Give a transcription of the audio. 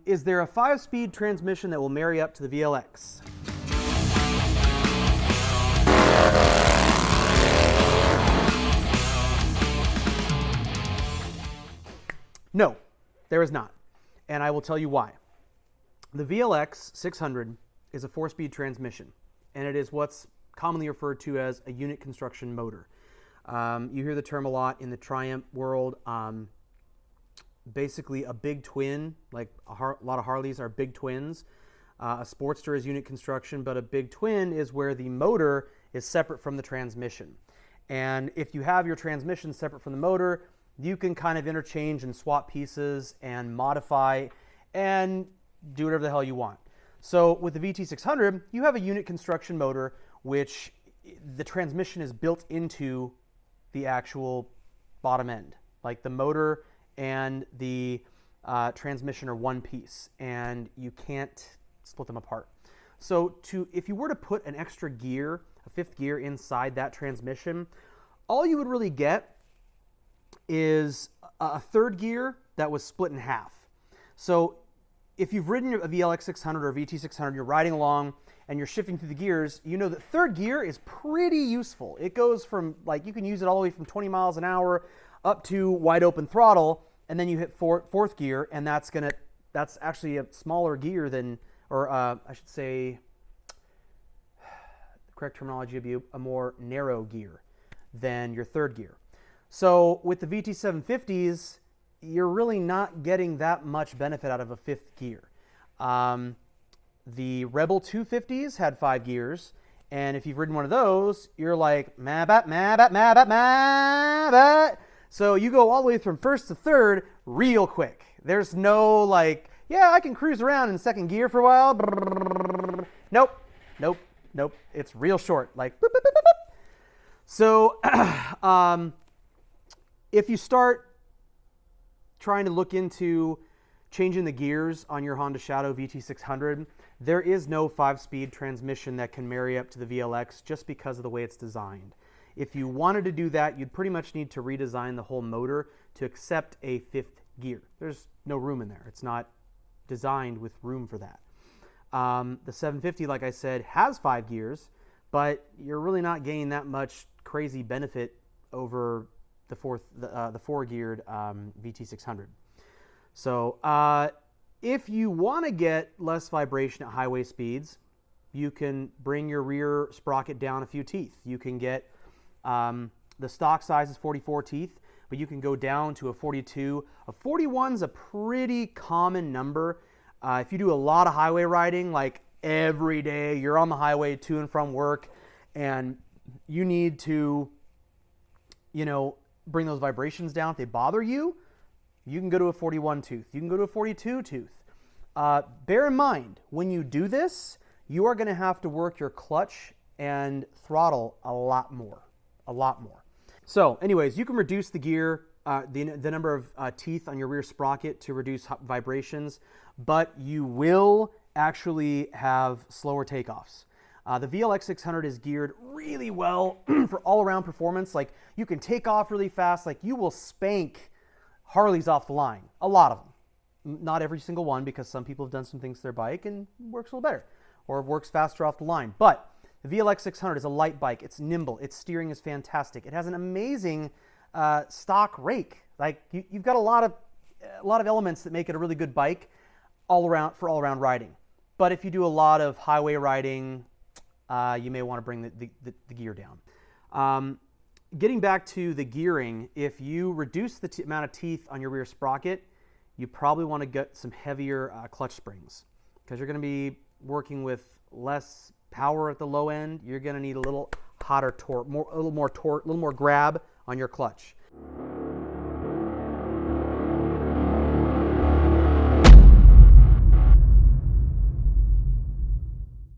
Is there a 5-speed transmission that will marry up to the VLX? No, there is not. And I will tell you why. The VLX 600 is a 4-speed transmission, and it is what's commonly referred to as a unit construction motor. You hear the term a lot in the Triumph world. Basically, a big twin, like a lot of Harleys are big twins. A Sportster is unit construction, but a big twin is where the motor is separate from the transmission. And if you have your transmission separate from the motor, you can kind of interchange and swap pieces and modify and do whatever the hell you want. So with the VT600, you have a unit construction motor, which the transmission is built into the actual bottom end. Like the motor and the transmission are one piece, and you can't split them apart. So if you were to put an extra gear, a 5th gear inside that transmission, all you would really get is a 3rd gear that was split in half. So if you've ridden a VLX 600 or VT 600, you're riding along and you're shifting through the gears, you know that 3rd gear is pretty useful. It goes from, like, you can use it all the way from 20 miles an hour up to wide open throttle, and then you hit 4th gear, and that's actually a smaller gear than, or I should say, the correct terminology would be a more narrow gear than your 3rd gear. So with the VT750s, you're really not getting that much benefit out of a 5th gear. The Rebel 250s had 5 gears, and if you've ridden one of those, you're like, ma-bat, ma-bat, ma-bat, ma-bat. So you go all the way from 1st to 3rd real quick. There's no like, yeah, I can cruise around in 2nd gear for a while. Nope, nope, nope. It's real short, like boop, boop, boop, boop, boop. So if you start trying to look into changing the gears on your Honda Shadow VT600, there is no 5-speed transmission that can marry up to the VLX just because of the way it's designed. If you wanted to do that, you'd pretty much need to redesign the whole motor to accept a 5th gear. There's no room in there. It's not designed with room for that. The 750, like I said, has 5 gears, but you're really not gaining that much crazy benefit over the 4-geared VT600. So if you want to get less vibration at highway speeds, you can bring your rear sprocket down a few teeth. You can get, the stock size is 44 teeth, but you can go down to a 42. A 41's a pretty common number. If you do a lot of highway riding, like every day, you're on the highway to and from work, and you need to, bring those vibrations down. If they bother you, you can go to a 41 tooth. You can go to a 42 tooth. Bear in mind, when you do this, you are going to have to work your clutch and throttle a lot more. So anyways, you can reduce the gear, the number of teeth on your rear sprocket to reduce vibrations, but you will actually have slower takeoffs. The VLX 600 is geared really well for all-around performance. Like, you can take off really fast. Like, you will spank Harleys off the line. A lot of them. Not every single one, because some people have done some things to their bike and works a little better, or works faster off the line. But the VLX 600 is a light bike. It's nimble. Its steering is fantastic. It has an amazing stock rake. Like, you've got a lot of elements that make it a really good bike for all-around riding. But if you do a lot of highway riding, you may want to bring the gear down. Getting back to the gearing, if you reduce the amount of teeth on your rear sprocket, you probably want to get some heavier clutch springs, because you're going to be working with less power at the low end. You're going to need a little hotter torque, a little more grab on your clutch.